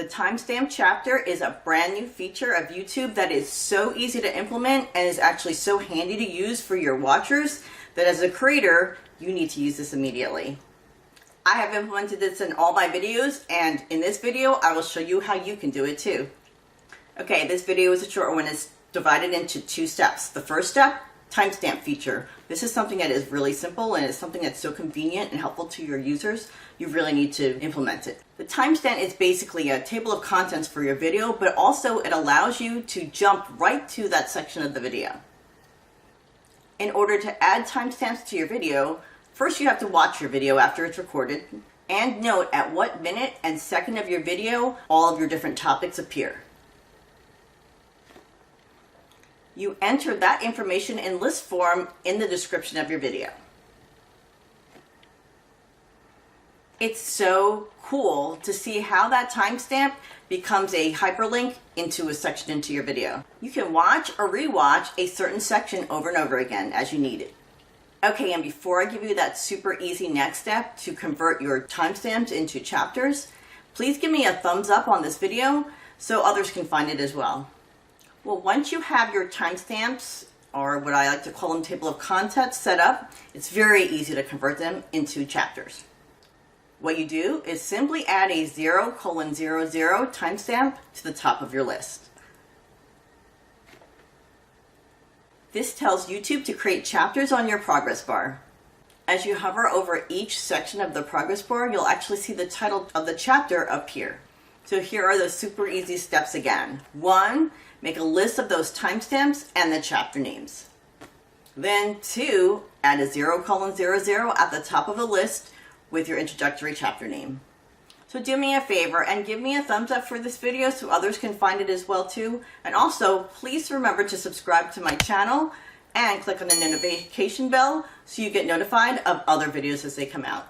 timestamp chapter is a brand new feature of YouTube that is so easy to implement and is actually so handy to use for your watchers that as a creator, you need to use this immediately. I have implemented this in all my videos, and in this video, I will show you how you can do it too. Okay, this video is a short one. It's divided into 2 steps. The first step, timestamp feature. This is something that is really simple and it's something that's so convenient and helpful to your users. You really need to implement it. The timestamp is basically a table of contents for your video, but also it allows you to jump right to that section of the video. In order to add timestamps to your video, first you have to watch your video after it's recorded and note at what minute and second of your video all of your different topics appear. You enter that information in list form in the description of your video. It's so cool to see how that timestamp becomes a hyperlink into a section into your video. You can watch or rewatch a certain section over and over again as you need it. Okay, and before I give you that super easy next step to convert your timestamps into chapters, please give me a thumbs up on this video so others can find it as well. Well, once you have your timestamps, or what I like to call them table of contents, set up, it's very easy to convert them into chapters. What you do is simply add a 0:00 timestamp to the top of your list. This tells YouTube to create chapters on your progress bar. As you hover over each section of the progress bar, you'll actually see the title of the chapter appear. So here are the super easy steps again. 1, make a list of those timestamps and the chapter names. Then 2, add a 0:00 at the top of the list with your introductory chapter name. So do me a favor and give me a thumbs up for this video so others can find it as well too. And also, please remember to subscribe to my channel and click on the notification bell so you get notified of other videos as they come out.